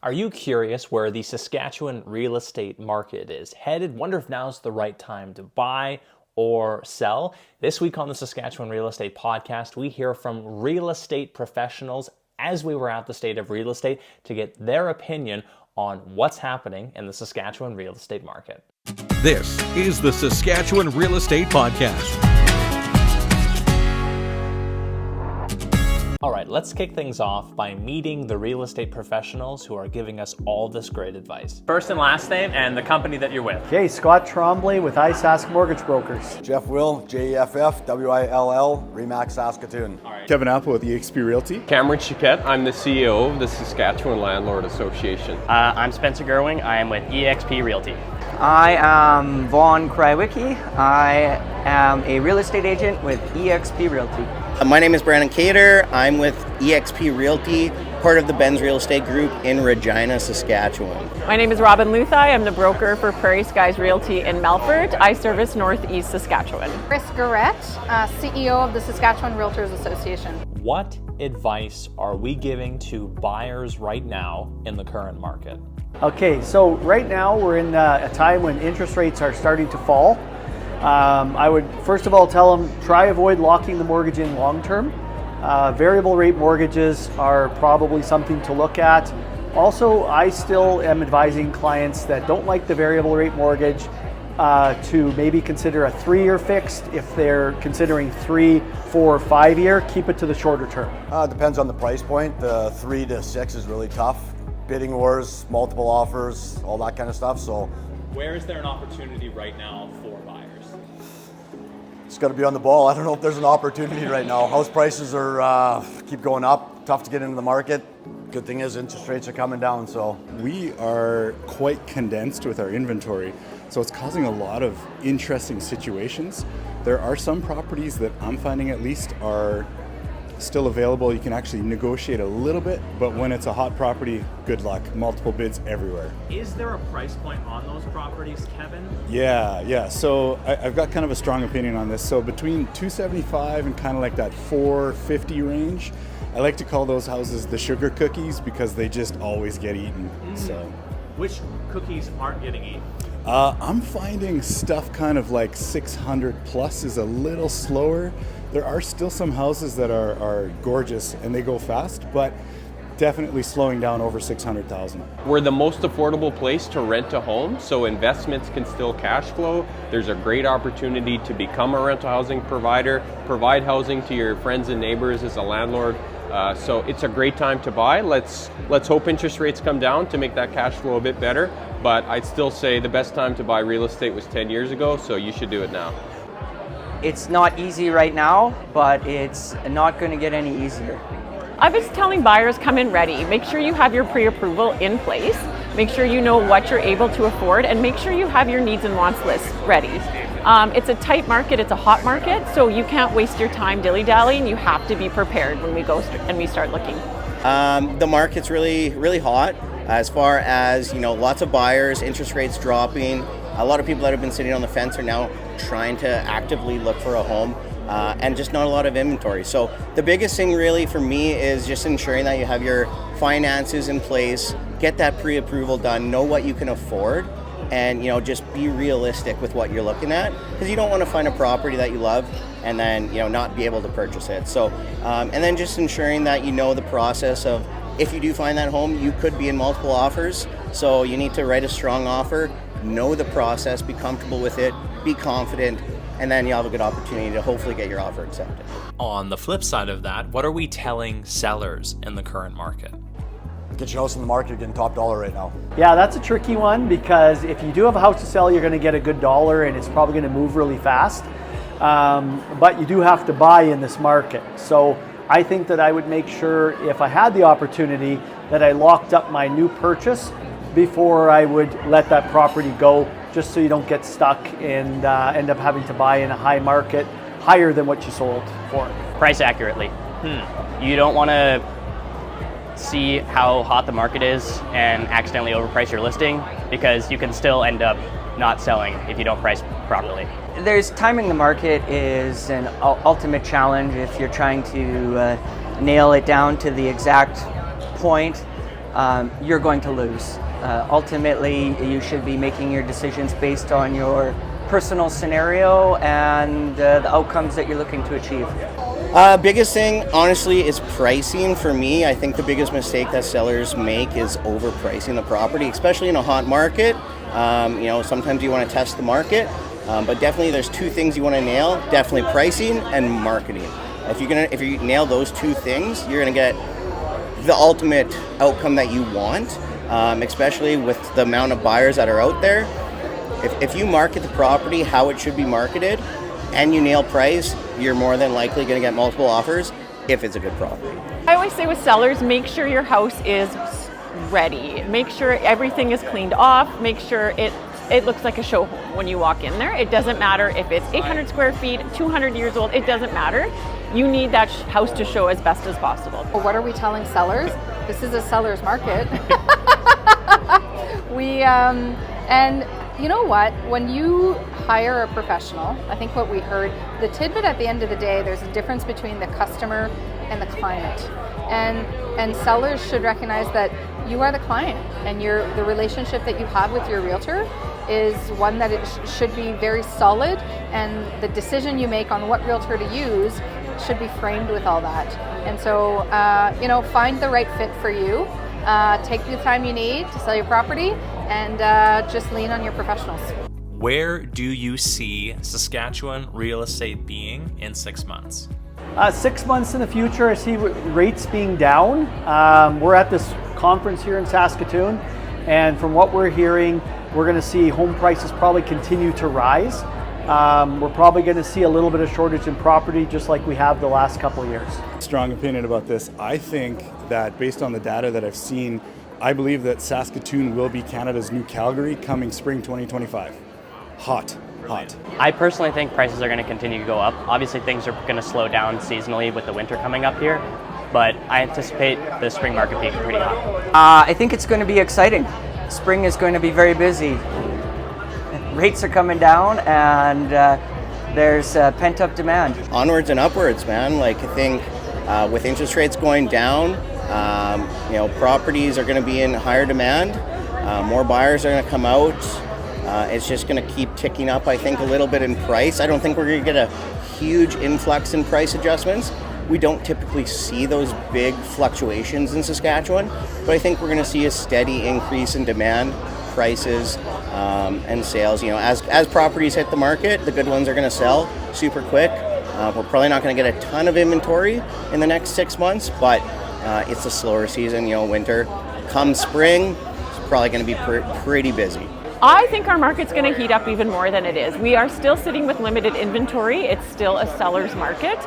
Are you curious where the Saskatchewan real estate market is headed? Wonder if now's the right time to buy or sell? This week on the Saskatchewan Real Estate Podcast, we hear from real estate professionals as we were at the State of Real Estate to get their opinion on what's happening in the Saskatchewan real estate market. This is the Saskatchewan Real Estate Podcast. All right, let's kick things off by meeting the real estate professionals who are giving us all this great advice. First and last name and the company that you're with. Okay, Scott Tremblay with iSask Mortgage Brokers. Jeff Will, JEFF, WILL, REMAX, Saskatoon. All right. Kevin Appl with eXp Realty. Cameron Choquette, I'm the CEO of the Saskatchewan Landlord Association. I'm Spencer Gerwing, I am with eXp Realty. I am Vaughn Krywicki. I am a real estate agent with eXp Realty. My name is Kayter. I'm with eXp Realty, part of the Benz Real Estate Group in Regina, Saskatchewan. My name is Robyn Luthi. I'm the broker for Prairie Skies Realty in Melfort. I service Northeast Saskatchewan. Guerette, CEO of the Saskatchewan Realtors Association. What advice are we giving to buyers right now in the current market? Okay, so right now we're in a time when interest rates are starting to fall. I would first of all tell them try avoid locking the mortgage in long term. Variable rate mortgages are probably something to look at. Also, I still am advising clients that don't like the variable rate mortgage to maybe consider a 3-year fixed. If they're considering 3, 4, 5-year, keep it to the shorter term. Depends on the price point. The 3 to 6 is really tough. Bidding wars, multiple offers, all that kind of stuff. So, where is there an opportunity right now for buyers? It's got to be on the ball. I don't know if there's an opportunity right now. House prices are keep going up. Tough to get into the market. Good thing is interest rates are coming down. So we are quite condensed with our inventory, so it's causing a lot of interesting situations. There are some properties that I'm finding at least are still available. You can actually negotiate a little bit, but when it's a hot property, good luck. Multiple bids everywhere. Is there a price point on those properties, Kevin? Yeah. So I've got kind of a strong opinion on this. So between $275 and kind of like that $450 range, I like to call those houses the sugar cookies because they just always get eaten. So, which cookies aren't getting eaten? I'm finding stuff kind of like 600 plus is a little slower. There are still some houses that are gorgeous and they go fast, but definitely slowing down over 600,000. We're the most affordable place to rent a home, so investments can still cash flow. There's a great opportunity to become a rental housing provider, provide housing to your friends and neighbors as a landlord. So it's a great time to buy. Let's hope interest rates come down to make that cash flow a bit better. But I'd still say the best time to buy real estate was 10 years ago, so you should do it now. It's not easy right now, but it's not going to get any easier. I was telling buyers come in ready. Make sure you have your pre-approval in place. Make sure you know what you're able to afford, and make sure you have your needs and wants list ready. It's a tight market, it's a hot market, so you can't waste your time dilly-dallying. You have to be prepared when we go and we start looking. The market's really hot as far as, lots of buyers, interest rates dropping. A lot of people that have been sitting on the fence are now trying to actively look for a home, and just not a lot of inventory. So the biggest thing really for me is just ensuring that you have your finances in place, get that pre-approval done, know what you can afford, and just be realistic with what you're looking at, because you don't want to find a property that you love and then not be able to purchase it. So and then just ensuring that you know the process of, if you do find that home, you could be in multiple offers, so you need to write a strong offer, know the process, be comfortable with it, be confident, and then you'll have a good opportunity to hopefully get your offer accepted. On the flip side of that, what are we telling sellers in the current market? get your house in the market, you're getting top dollar right now. Yeah, that's a tricky one, because if you do have a house to sell, you're going to get a good dollar and it's probably going to move really fast. But you do have to buy in this market. So I think that I would make sure, if I had the opportunity, that I locked up my new purchase before I would let that property go, just so you don't get stuck and end up having to buy in a high market, higher than what you sold for. Price accurately. You don't want to see how hot the market is and accidentally overprice your listing, because you can still end up not selling if you don't price properly. There's timing the market is an ultimate challenge if you're trying to nail it down to the exact point. you're going to lose. Ultimately, you should be making your decisions based on your personal scenario and the outcomes that you're looking to achieve. Biggest thing, honestly, is pricing for me. I think the biggest mistake that sellers make is overpricing the property, especially in a hot market. Sometimes you want to test the market, but definitely there's two things you want to nail, definitely pricing and marketing. If you nail those two things, you're going to get the ultimate outcome that you want, especially with the amount of buyers that are out there. If you market the property how it should be marketed and you nail price, you're more than likely going to get multiple offers if it's a good property. I always say with sellers, make sure your house is ready. Make sure everything is cleaned off. Make sure it looks like a show home when you walk in there. It doesn't matter if it's 800 square feet, 200 years old, it doesn't matter. You need that house to show as best as possible. What are we telling sellers? This is a seller's market. And you know what? When you hire a professional, I think what we heard, the tidbit at the end of the day, there's a difference between the customer and the client. And sellers should recognize that you are the client, and the relationship that you have with your realtor is one that it should be very solid, and the decision you make on what realtor to use should be framed with all that. And so, find the right fit for you. Take the time you need to sell your property, and just lean on your professionals. Where do you see Saskatchewan real estate being in 6 months? 6 months in the future, I see rates being down. We're at this conference here in Saskatoon, and from what we're hearing, we're going to see home prices probably continue to rise. We're probably going to see a little bit of shortage in property, just like we have the last couple of years. Strong opinion about this. I think that based on the data that I've seen, I believe that Saskatoon will be Canada's new Calgary coming spring 2025. Hot. I personally think prices are going to continue to go up. Obviously things are going to slow down seasonally with the winter coming up here, but I anticipate the spring market being pretty hot. I think it's going to be exciting. Spring is going to be very busy. Rates are coming down, and there's pent-up demand. Onwards and upwards, man. I think with interest rates going down, properties are going to be in higher demand. More buyers are going to come out. It's just going to keep ticking up, I think, a little bit in price. I don't think we're going to get a huge influx in price adjustments. We don't typically see those big fluctuations in Saskatchewan, but I think we're going to see a steady increase in demand, prices, and sales. As properties hit the market, the good ones are going to sell super quick. We're probably not going to get a ton of inventory in the next 6 months, but it's a slower season, winter. Come spring, it's probably going to be pretty busy. I think our market's going to heat up even more than it is. We are still sitting with limited inventory. It's still a seller's market,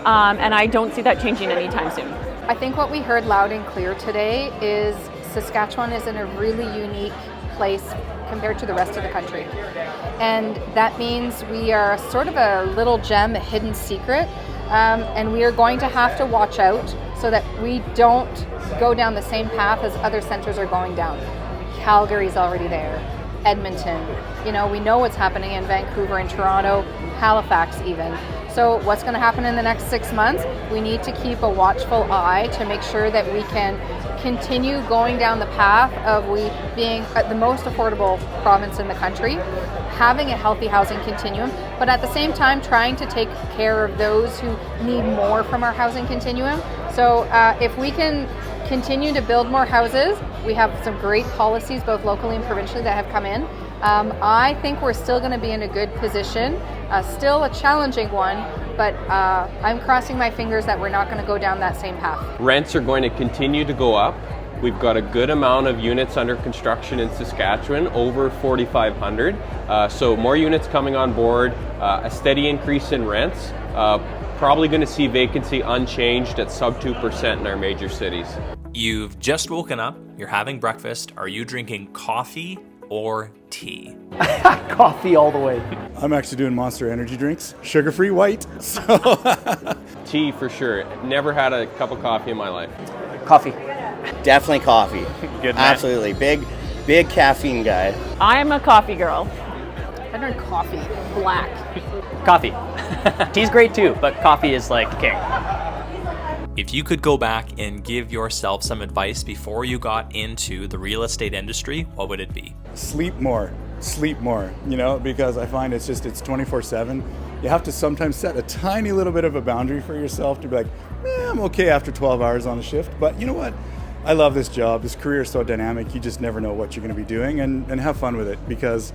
and I don't see that changing anytime soon. I think what we heard loud and clear today is Saskatchewan is in a really unique place compared to the rest of the country. And that means we are sort of a little gem, a hidden secret, and we are going to have to watch out so that we don't go down the same path as other centers are going down. Calgary's already there. Edmonton, we know what's happening in Vancouver and Toronto, Halifax even. So what's going to happen in the next 6 months? We need to keep a watchful eye to make sure that we can continue going down the path of we being the most affordable province in the country, having a healthy housing continuum, but at the same time trying to take care of those who need more from our housing continuum. So if we can continue to build more houses, we have some great policies both locally and provincially that have come in. I think we're still going to be in a good position, still a challenging one, but I'm crossing my fingers that we're not going to go down that same path. Rents are going to continue to go up. We've got a good amount of units under construction in Saskatchewan, over 4,500. So more units coming on board, a steady increase in rents. Probably going to see vacancy unchanged at sub 2% in our major cities. You've just woken up, you're having breakfast. Are you drinking coffee or tea? Coffee all the way. I'm actually doing Monster energy drinks, sugar-free white. So Tea for sure. Never had a cup of coffee in my life. Coffee. Definitely coffee. Good man. Absolutely. Big caffeine guy. I'm a coffee girl. I drink coffee, black. Coffee. Tea's great too, but coffee is like king. If you could go back and give yourself some advice before you got into the real estate industry, what would it be? Sleep more, because I find it's 24/7. You have to sometimes set a tiny little bit of a boundary for yourself to be like, I'm okay after 12 hours on a shift, but you know what? I love this job. This career is so dynamic. You just never know what you're going to be doing, and have fun with it, because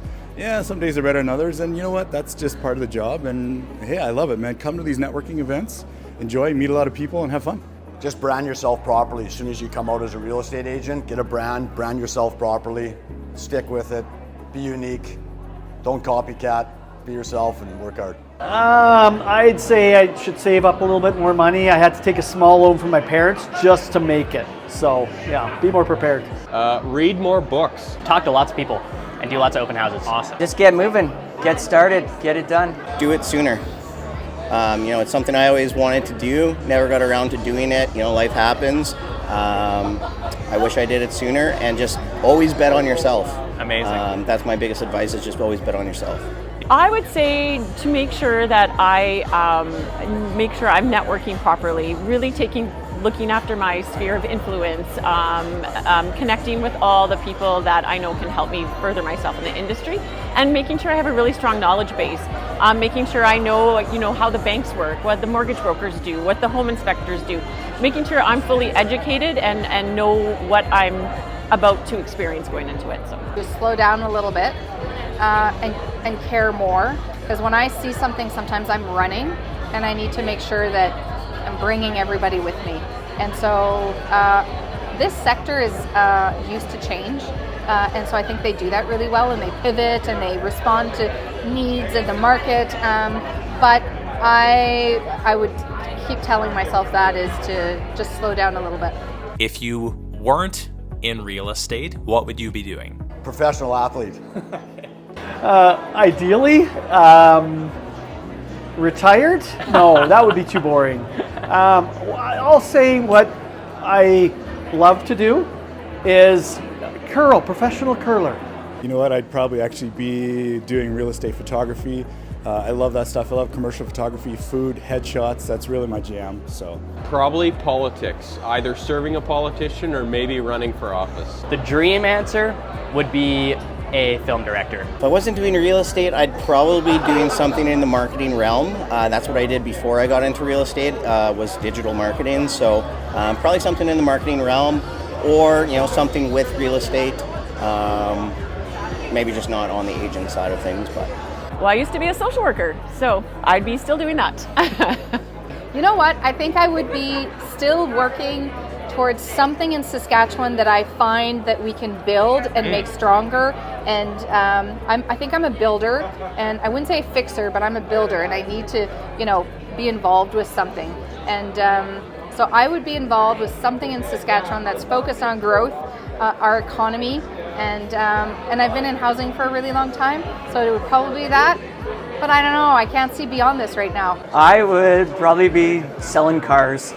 some days are better than others, and you know what? That's just part of the job, and hey, I love it, man. Come to these networking events, enjoy, meet a lot of people, and have fun. Just brand yourself properly. As soon as you come out as a real estate agent, get a brand yourself properly, stick with it, be unique, don't copycat, be yourself, and work hard. I'd say I should save up a little bit more money. I had to take a small loan from my parents just to make it. So yeah, be more prepared. Read more books. Talk to lots of people and do lots of open houses. Awesome. Just get moving, get started, get it done. Do it sooner. It's something I always wanted to do, never got around to doing it. Life happens. I wish I did it sooner, and just always bet on yourself. Amazing. That's my biggest advice, is just always bet on yourself. I would say to make sure that I make sure I'm networking properly, really looking after my sphere of influence, connecting with all the people that I know can help me further myself in the industry, and making sure I have a really strong knowledge base. Making sure I know, how the banks work, what the mortgage brokers do, what the home inspectors do. Making sure I'm fully educated and know what I'm about to experience going into it. So Just slow down a little bit and care more, because when I see something, sometimes I'm running and I need to make sure that I'm bringing everybody with me. And so this sector is used to change, and so I think they do that really well, and they pivot and they respond to needs in the market. But I would keep telling myself that is to just slow down a little bit. If you weren't in real estate, what would you be doing? Professional athlete. Ideally, retired? No, that would be too boring. I'll say what I love to do is curl, professional curler. You know what? I'd probably actually be doing real estate photography. I love that stuff. I love commercial photography, food, headshots. That's really my jam. So Probably politics, either serving a politician or maybe running for office. The dream answer would be a film director. If I wasn't doing real estate, I'd probably be doing something in the marketing realm. That's what I did before I got into real estate, was digital marketing. So probably something in the marketing realm, or something with real estate. Maybe just not on the agent side of things, but. Well, I used to be a social worker, so I'd be still doing that. You know what? I think I would be still working towards something in Saskatchewan that I find that we can build and make stronger. And I think I'm a builder, and I wouldn't say a fixer, but I'm a builder, and I need to, be involved with something. And so I would be involved with something in Saskatchewan that's focused on growth, our economy, and I've been in housing for a really long time, so it would probably be that. But I don't know, I can't see beyond this right now. I would probably be selling cars.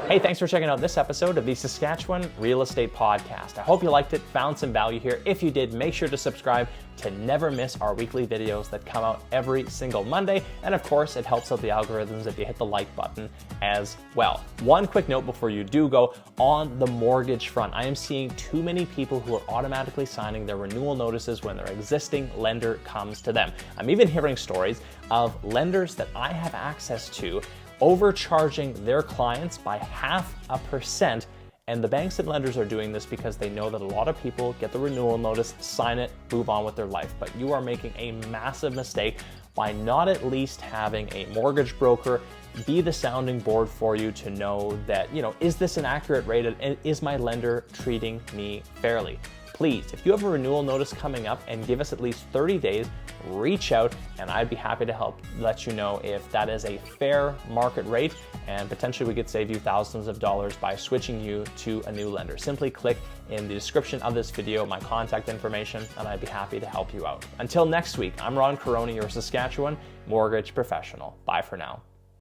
Hey, thanks for checking out this episode of the Saskatchewan Real Estate Podcast. I hope you liked it, found some value here. If you did, make sure to subscribe to never miss our weekly videos that come out every single Monday. And of course, it helps out the algorithms if you hit the like button as well. One quick note before you do go, on the mortgage front, I am seeing too many people who are automatically signing their renewal notices when their existing lender comes to them. I'm even hearing stories of lenders that I have access to overcharging their clients by 0.5%. And the banks and lenders are doing this because they know that a lot of people get the renewal notice, sign it, move on with their life. But you are making a massive mistake by not at least having a mortgage broker be the sounding board for you to know that, is this an accurate rate and is my lender treating me fairly? Please, if you have a renewal notice coming up, and give us at least 30 days, reach out and I'd be happy to help let you know if that is a fair market rate, and potentially we could save you thousands of dollars by switching you to a new lender. Simply click in the description of this video my contact information and I'd be happy to help you out. Until next week, I'm Ron Caroni, your Saskatchewan mortgage professional. Bye for now.